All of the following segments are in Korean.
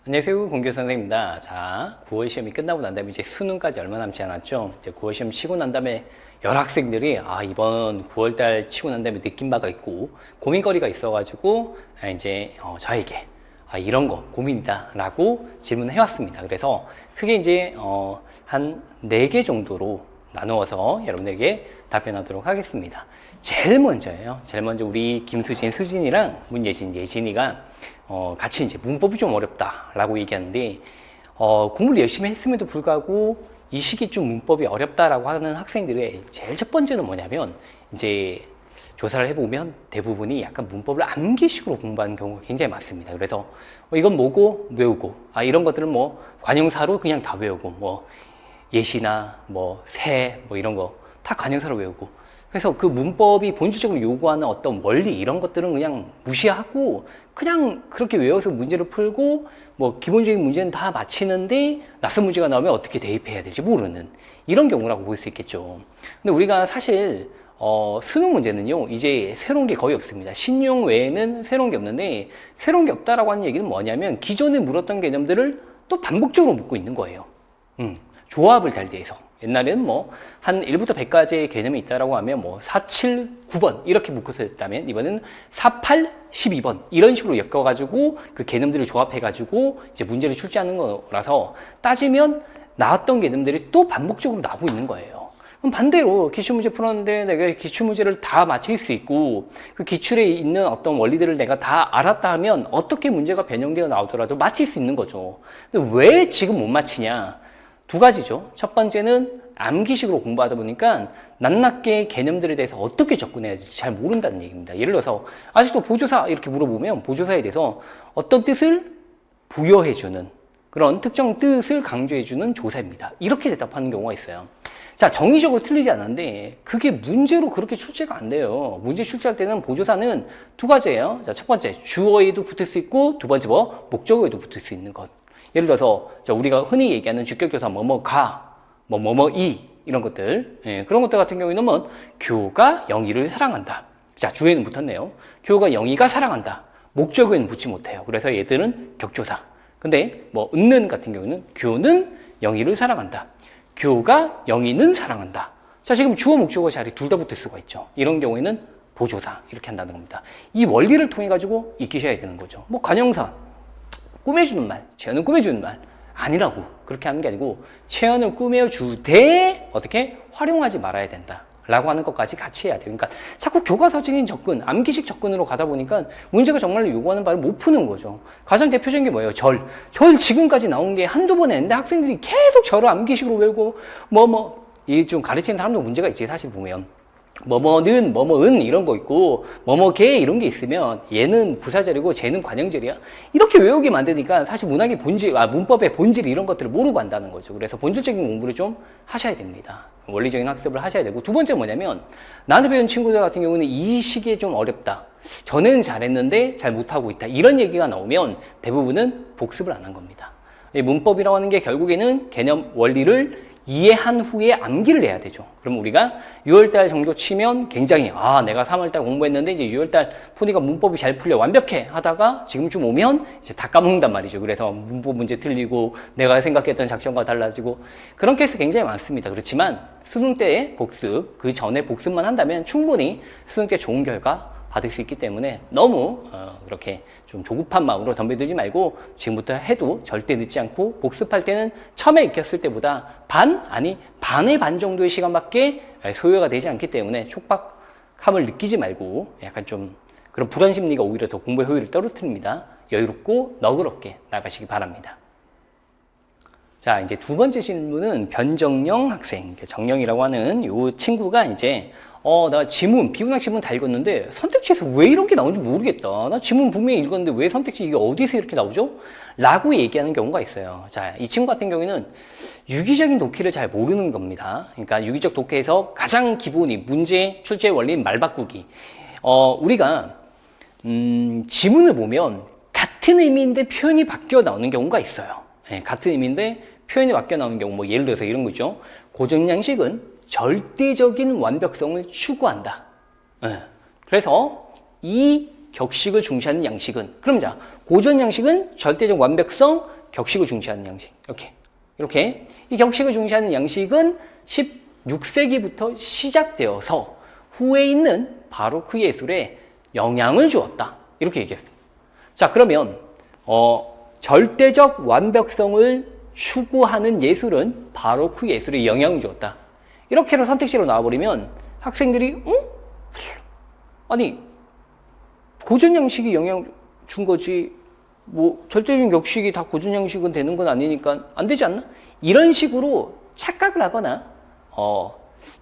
안녕하세요. 공교 선생님입니다. 자, 9월 시험이 끝나고 난 다음에 이제 수능까지 얼마 남지 않았죠. 이제 9월 시험 치고 난 다음에 여러 학생들이 이번 9월 달 치고 난 다음에 느낀 바가 있고 고민거리가 있어가지고 이제 저에게 이런 거 고민이다 라고 질문을 해왔습니다. 그래서 크게 이제 한 4개 정도로 나누어서 여러분들에게 답변하도록 하겠습니다. 제일 먼저 우리 김수진, 수진이랑 문예진, 예진이가 같이 이제 문법이 좀 어렵다라고 얘기하는데, 공부를 열심히 했음에도 불구하고 이 시기 좀 문법이 어렵다라고 하는 학생들의 제일 첫 번째는 뭐냐면, 이제 조사를 해보면 대부분이 약간 문법을 암기식으로 공부하는 경우가 굉장히 많습니다. 그래서 이건 뭐고 외우고, 이런 것들은 뭐 관형사로 그냥 다 외우고, 뭐 예시나 뭐 새, 뭐 이런 거 다 관형사로 외우고, 그래서 그 문법이 본질적으로 요구하는 어떤 원리 이런 것들은 그냥 무시하고 그냥 그렇게 외워서 문제를 풀고 뭐 기본적인 문제는 다 마치는데 낯선 문제가 나오면 어떻게 대입해야 될지 모르는 이런 경우라고 볼 수 있겠죠. 근데 우리가 사실 수능 문제는요 이제 새로운 게 거의 없습니다. 신용 외에는 새로운 게 없는데, 새로운 게 없다라고 하는 얘기는 뭐냐면 기존에 물었던 개념들을 또 반복적으로 묻고 있는 거예요. 조합을 달리해서. 옛날에는 뭐 한 1부터 100까지의 개념이 있다라고 하면 뭐 4, 7, 9번 이렇게 묶어서 했다면, 이번에는 4, 8, 12번 이런 식으로 엮어가지고 그 개념들을 조합해가지고 이제 문제를 출제하는 거라서, 따지면 나왔던 개념들이 또 반복적으로 나오고 있는 거예요. 그럼 반대로 기출문제 풀었는데 내가 기출문제를 다 맞힐 수 있고 그 기출에 있는 어떤 원리들을 내가 다 알았다 하면 어떻게 문제가 변형되어 나오더라도 맞힐 수 있는 거죠. 근데 왜 지금 못 맞히냐? 두 가지죠. 첫 번째는 암기식으로 공부하다 보니까 낱낱게 개념들에 대해서 어떻게 접근해야 될지 잘 모른다는 얘기입니다. 예를 들어서 아직도 보조사 이렇게 물어보면 보조사에 대해서 어떤 뜻을 부여해주는 그런 특정 뜻을 강조해주는 조사입니다. 이렇게 대답하는 경우가 있어요. 자, 정의적으로 틀리지 않았는데 그게 문제로 그렇게 출제가 안 돼요. 문제 출제할 때는 보조사는 두 가지예요. 자, 첫 번째 주어에도 붙을 수 있고, 두 번째 목적어에도 붙을 수 있는 것. 예를 들어서 우리가 흔히 얘기하는 주격조사 뭐뭐가, 뭐뭐이 이런 것들, 그런 것들 같은 경우에는 뭐 교가 영희를 사랑한다. 자, 주어에는 붙었네요. 교가 영희가 사랑한다. 목적어에는 붙지 못해요. 그래서 얘들은 격조사. 근데 뭐 은는 같은 경우는 교는 영희를 사랑한다. 교가 영희는 사랑한다. 자, 지금 주어 목적어 자리 둘 다 붙을 수가 있죠. 이런 경우에는 보조사 이렇게 한다는 겁니다. 이 원리를 통해 가지고 익히셔야 되는 거죠. 뭐 관형사 꾸며주는 말, 채연을 꾸며주는 말 아니라고 그렇게 하는 게 아니고, 채연을 꾸며주되 어떻게 활용하지 말아야 된다 라고 하는 것까지 같이 해야 돼요. 그러니까 자꾸 교과서적인 접근, 암기식 접근으로 가다 보니까 문제가 정말로 요구하는 바를 못 푸는 거죠. 가장 대표적인 게 뭐예요? 절 지금까지 나온 게 한두 번 했는데 학생들이 계속 절을 암기식으로 외우고 이 좀 가르치는 사람도 문제가 있지. 사실 보면 뭐뭐는 뭐뭐은 이런 거 있고 뭐뭐개 이런 게 있으면 얘는 부사절이고 쟤는 관형절이야 이렇게 외우게 만드니까 사실 문학의 본질, 문법의 본질 이런 것들을 모르고 한다는 거죠. 그래서 본질적인 공부를 좀 하셔야 됩니다. 원리적인 학습을 하셔야 되고, 두 번째 뭐냐면 나한테 배운 친구들 같은 경우는 이 시기에 좀 어렵다, 전에는 잘했는데 잘 못하고 있다 이런 얘기가 나오면 대부분은 복습을 안 한 겁니다. 문법이라고 하는 게 결국에는 개념 원리를 이해한 후에 암기를 해야 되죠. 그럼 우리가 6월달 정도 치면 굉장히 내가 3월달 공부했는데 이제 6월달 푸니까 문법이 잘 풀려 완벽해 하다가 지금쯤 오면 이제 다 까먹는단 말이죠. 그래서 문법 문제 틀리고 내가 생각했던 작전과 달라지고 그런 케이스 굉장히 많습니다. 그렇지만 수능 때 복습, 그 전에 복습만 한다면 충분히 수능 때 좋은 결과 받을 수 있기 때문에 너무 그렇게 좀 조급한 마음으로 덤벼들지 말고 지금부터 해도 절대 늦지 않고, 복습할 때는 처음에 익혔을 때보다 반의 반 정도의 시간밖에 소요가 되지 않기 때문에 촉박함을 느끼지 말고 약간 좀 그런 불안 심리가 오히려 더 공부의 효율을 떨어뜨립니다. 여유롭고 너그럽게 나가시기 바랍니다. 자, 이제 두 번째 질문은 변정영 학생, 정영이라고 하는 이 친구가 이제 나 지문, 비문학 지문 다 읽었는데 선택지에서 왜 이런 게 나오는지 모르겠다. 나 지문 분명히 읽었는데 왜 선택지 이게 어디서 이렇게 나오죠? 라고 얘기하는 경우가 있어요. 자, 이 친구 같은 경우에는 유기적인 독해를 잘 모르는 겁니다. 그러니까 유기적 독해에서 가장 기본이 문제 출제 원리인 말 바꾸기. 우리가 지문을 보면 같은 의미인데 표현이 바뀌어 나오는 경우가 있어요. 같은 의미인데 표현이 바뀌어 나오는 경우, 예를 들어서 이런 거 있죠. 고정양식은 절대적인 완벽성을 추구한다. 그래서 이 격식을 중시하는 양식은, 그럼 자, 고전 양식은 절대적 완벽성, 격식을 중시하는 양식. 이렇게. 이 격식을 중시하는 양식은 16세기부터 시작되어서 후에 있는 바로크 예술에 영향을 주었다. 이렇게 얘기해요. 자, 그러면 절대적 완벽성을 추구하는 예술은 바로크 예술에 영향을 주었다. 이렇게로 선택지로 나와버리면 학생들이 아니 고전 양식이 영향을 준 거지 뭐 절대적인 격식이 다 고전 양식은 되는 건 아니니까 안 되지 않나? 이런 식으로 착각을 하거나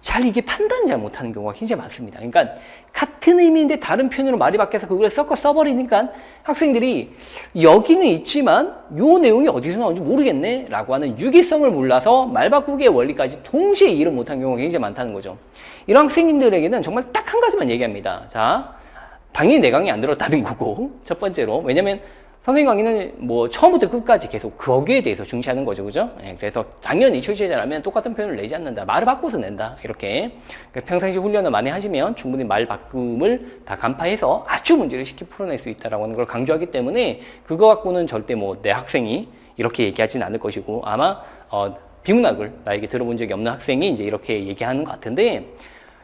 잘 이게 판단 잘 못하는 경우가 굉장히 많습니다. 그러니까 같은 의미인데 다른 표현으로 말이 바뀌어서 그걸 섞어 써버리니까 학생들이 여기는 있지만 요 내용이 어디서 나오는지 모르겠네 라고 하는 유기성을 몰라서 말 바꾸기의 원리까지 동시에 이해를 못하는 경우가 굉장히 많다는 거죠. 이런 학생님들에게는 정말 딱 한 가지만 얘기합니다. 자, 당연히 내 강의 안 들었다는 거고 첫 번째로. 왜냐면 선생님 강의는 뭐 처음부터 끝까지 계속 거기에 대해서 중시하는 거죠. 그죠? 예, 그래서 당연히 출제자라면 똑같은 표현을 내지 않는다. 말을 바꿔서 낸다. 이렇게. 평상시 훈련을 많이 하시면 충분히 말 바꿈을 다 간파해서 아주 문제를 쉽게 풀어낼 수 있다라고 하는 걸 강조하기 때문에 그거 갖고는 절대 뭐 내 학생이 이렇게 얘기하진 않을 것이고 아마 비문학을 나에게 들어본 적이 없는 학생이 이제 이렇게 얘기하는 것 같은데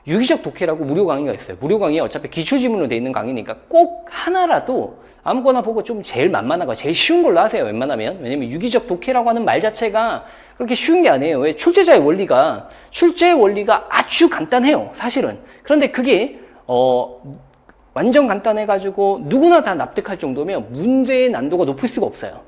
유기적 독해라고 무료 강의가 있어요. 무료 강의 어차피 기출지문으로 돼 있는 강의니까 꼭 하나라도 아무거나 보고 좀 제일 만만하고 제일 쉬운 걸로 하세요. 웬만하면. 왜냐면 유기적 독해라고 하는 말 자체가 그렇게 쉬운 게 아니에요. 왜? 출제의 원리가 아주 간단해요. 사실은. 그런데 그게 완전 간단해가지고 누구나 다 납득할 정도면 문제의 난도가 높을 수가 없어요.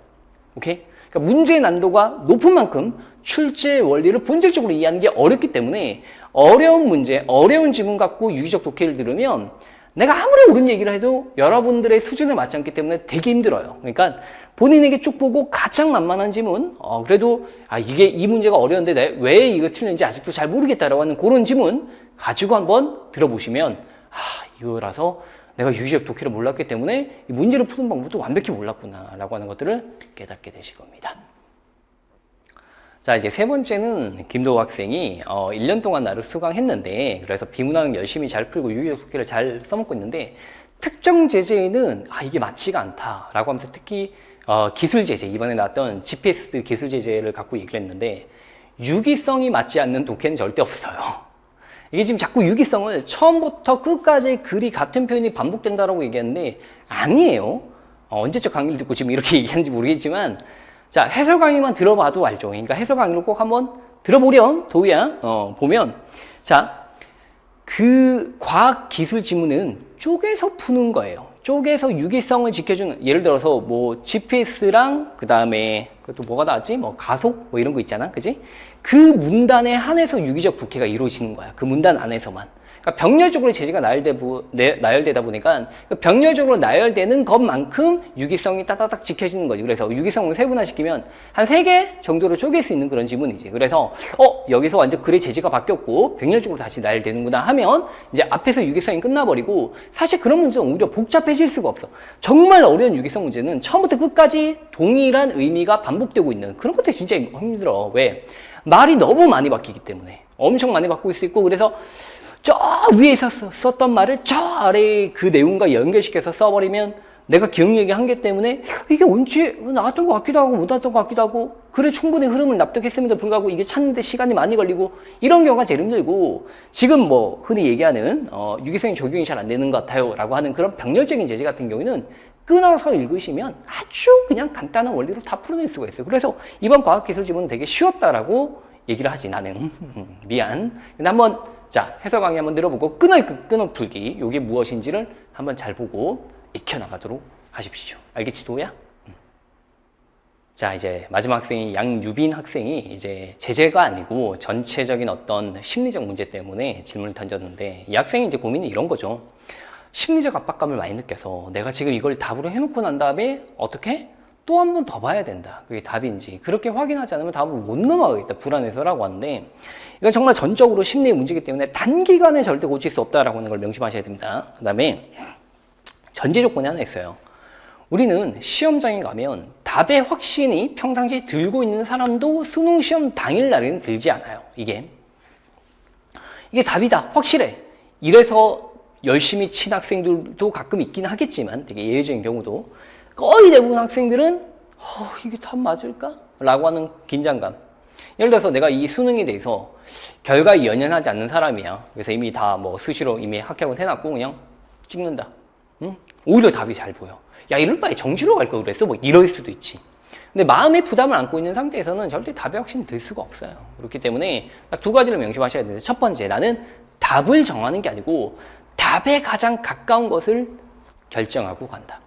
오케이? 그러니까 문제의 난도가 높은 만큼 출제의 원리를 본질적으로 이해하는 게 어렵기 때문에 어려운 문제, 어려운 지문 갖고 유기적 독해를 들으면 내가 아무리 옳은 얘기를 해도 여러분들의 수준에 맞지 않기 때문에 되게 힘들어요. 그러니까 본인에게 쭉 보고 가장 만만한 지문, 그래도 이게 이 문제가 어려운데 왜 이거 틀린지 아직도 잘 모르겠다라고 하는 그런 지문 가지고 한번 들어보시면 이거라서 내가 유기적 독해를 몰랐기 때문에 이 문제를 푸는 방법도 완벽히 몰랐구나라고 하는 것들을 깨닫게 되실 겁니다. 자, 이제 세 번째는 김도우 학생이 1년 동안 나를 수강했는데 그래서 비문학은 열심히 잘 풀고 유기적 독해를 잘 써먹고 있는데 특정 제재에는 이게 맞지가 않다라고 하면서 특히 기술 제재, 이번에 나왔던 GPS 기술 제재를 갖고 얘기를 했는데 유기성이 맞지 않는 독해는 절대 없어요. 이게 지금 자꾸 유기성을 처음부터 끝까지 글이 같은 표현이 반복된다라고 얘기하는데 아니에요. 언제적 강의를 듣고 지금 이렇게 얘기하는지 모르겠지만 자, 해설 강의만 들어봐도 알죠. 그러니까 해설 강의를 꼭 한번 들어보렴, 도우야. 보면 자, 그 과학 기술 지문은 쪼개서 푸는 거예요. 쪼개서 유기성을 지켜주는, 예를 들어서 뭐 GPS랑 그 다음에 또 뭐가 나왔지? 뭐 가속 뭐 이런 거 있잖아, 그지? 그 문단에 한해서 유기적 독해가 이루어지는 거야. 그 문단 안에서만. 그러니까 병렬적으로 제재가 나열되다 보니까 그 병렬적으로 나열되는 것만큼 유기성이 따다닥 지켜지는 거지. 그래서 유기성을 세분화시키면 한 3개 정도로 쪼갤 수 있는 그런 지문이지. 그래서 여기서 완전 글의 제재가 바뀌었고 병렬적으로 다시 나열되는구나 하면 이제 앞에서 유기성이 끝나버리고 사실 그런 문제는 오히려 복잡해질 수가 없어. 정말 어려운 유기성 문제는 처음부터 끝까지 동일한 의미가 반복되고 있는 그런 것들이 진짜 힘들어. 왜? 말이 너무 많이 바뀌기 때문에. 엄청 많이 바꾸고 있을 수 있고 그래서 저 위에서 썼던 말을 저 아래의 그 내용과 연결시켜서 써버리면 내가 기억력의 한계 때문에 이게 언제 나왔던 것 같기도 하고 못 나왔던 것 같기도 하고 글의 충분히 흐름을 납득했음에도 불구하고 이게 찾는데 시간이 많이 걸리고 이런 경우가 제일 힘들고 지금 뭐 흔히 얘기하는 유기성이 적용이 잘 안 되는 것 같아요 라고 하는 그런 병렬적인 제재 같은 경우에는 끊어서 읽으시면 아주 그냥 간단한 원리로 다 풀어낼 수가 있어요. 그래서 이번 과학기술 지문은 되게 쉬웠다라고 얘기를 하지 나는 미안. 근데 한번 자, 해설 강의 한번 들어보고 끊어 풀기 이게 무엇인지를 한번 잘 보고 익혀나가도록 하십시오. 알겠지, 도야? 자, 이제 마지막 학생이 양유빈 학생이 이제 제재가 아니고 전체적인 어떤 심리적 문제 때문에 질문을 던졌는데 이 학생이 이제 고민이 이런 거죠. 심리적 압박감을 많이 느껴서 내가 지금 이걸 답으로 해놓고 난 다음에 어떻게? 또 한 번 더 봐야 된다. 그게 답인지. 그렇게 확인하지 않으면 답을 못 넘어가겠다. 불안해서라고 하는데 이건 정말 전적으로 심리의 문제이기 때문에 단기간에 절대 고칠 수 없다라고 하는 걸 명심하셔야 됩니다. 그 다음에 전제 조건이 하나 있어요. 우리는 시험장에 가면 답의 확신이 평상시에 들고 있는 사람도 수능 시험 당일날에는 들지 않아요. 이게 답이다. 확실해. 이래서 열심히 친 학생들도 가끔 있긴 하겠지만 되게 예외적인 경우도 거의 대부분 학생들은 이게 답 맞을까? 라고 하는 긴장감. 예를 들어서 내가 이 수능에 대해서 결과에 연연하지 않는 사람이야. 그래서 이미 다 뭐 수시로 이미 합격을 해놨고 그냥 찍는다. 응? 오히려 답이 잘 보여. 야, 이럴 바에 정시로 갈 걸 그랬어? 뭐 이럴 수도 있지. 근데 마음의 부담을 안고 있는 상태에서는 절대 답에 확신이 들 수가 없어요. 그렇기 때문에 딱 두 가지를 명심하셔야 되는데, 첫 번째, 나는 답을 정하는 게 아니고 답에 가장 가까운 것을 결정하고 간다.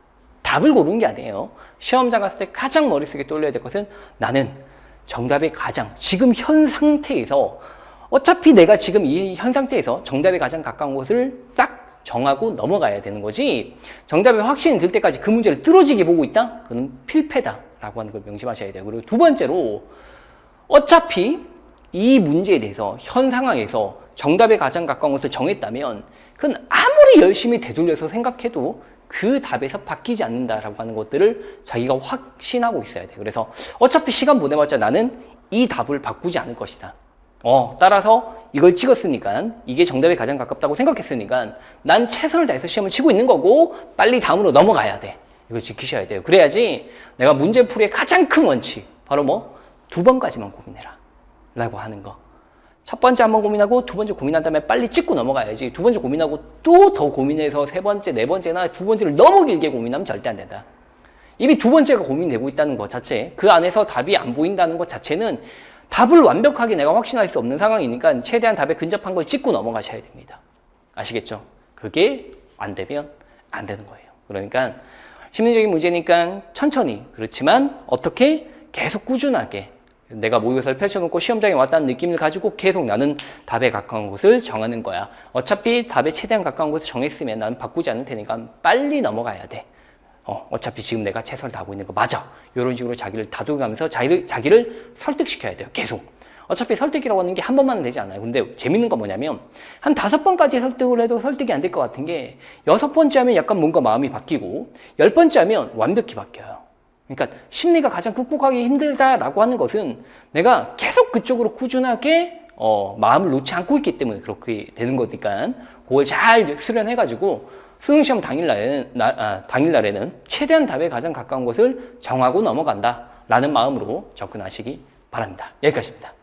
답을 고르는 게 아니에요. 시험장 갔을 때 가장 머릿속에 떠올려야 될 것은 나는 정답의 가장, 지금 현 상태에서, 어차피 내가 지금 이 현 상태에서 정답에 가장 가까운 것을 딱 정하고 넘어가야 되는 거지, 정답에 확신이 들 때까지 그 문제를 뚫어지게 보고 있다? 그건 필패다라고 하는 걸 명심하셔야 돼요. 그리고 두 번째로, 어차피 이 문제에 대해서 현 상황에서 정답에 가장 가까운 것을 정했다면 그건 아무리 열심히 되돌려서 생각해도 그 답에서 바뀌지 않는다라고 하는 것들을 자기가 확신하고 있어야 돼. 그래서 어차피 시간 보내봤자 나는 이 답을 바꾸지 않을 것이다. 따라서 이걸 찍었으니까, 이게 정답에 가장 가깝다고 생각했으니까 난 최선을 다해서 시험을 치고 있는 거고 빨리 다음으로 넘어가야 돼. 이걸 지키셔야 돼요. 그래야지 내가 문제풀이의 가장 큰 원칙, 바로 뭐? 2번까지만 고민해라 라고 하는 거. 첫 번째 한번 고민하고 두 번째 고민한 다음에 빨리 찍고 넘어가야지, 두 번째 고민하고 또 더 고민해서 세 번째, 네 번째나 두 번째를 너무 길게 고민하면 절대 안 된다. 이미 두 번째가 고민되고 있다는 것 자체, 그 안에서 답이 안 보인다는 것 자체는 답을 완벽하게 내가 확신할 수 없는 상황이니까 최대한 답에 근접한 걸 찍고 넘어가셔야 됩니다. 아시겠죠? 그게 안 되면 안 되는 거예요. 그러니까 심리적인 문제니까 천천히, 그렇지만 어떻게 계속 꾸준하게 내가 모의고사를 펼쳐놓고 시험장에 왔다는 느낌을 가지고 계속 나는 답에 가까운 곳을 정하는 거야. 어차피 답에 최대한 가까운 곳을 정했으면 나는 바꾸지 않을 테니까 빨리 넘어가야 돼. 어차피 지금 내가 최선을 다하고 있는 거 맞아. 이런 식으로 자기를 다독여가면서 자기를 설득시켜야 돼요. 계속. 어차피 설득이라고 하는 게 한 번만은 되지 않아요. 근데 재밌는 건 뭐냐면 한 5번까지 설득을 해도 설득이 안 될 것 같은 게 6번째 하면 약간 뭔가 마음이 바뀌고 10번째 하면 완벽히 바뀌어요. 그러니까 심리가 가장 극복하기 힘들다라고 하는 것은 내가 계속 그쪽으로 꾸준하게 마음을 놓지 않고 있기 때문에 그렇게 되는 거니까 그걸 잘 수련해가지고 수능시험 당일날에는 최대한 답에 가장 가까운 것을 정하고 넘어간다라는 마음으로 접근하시기 바랍니다. 여기까지입니다.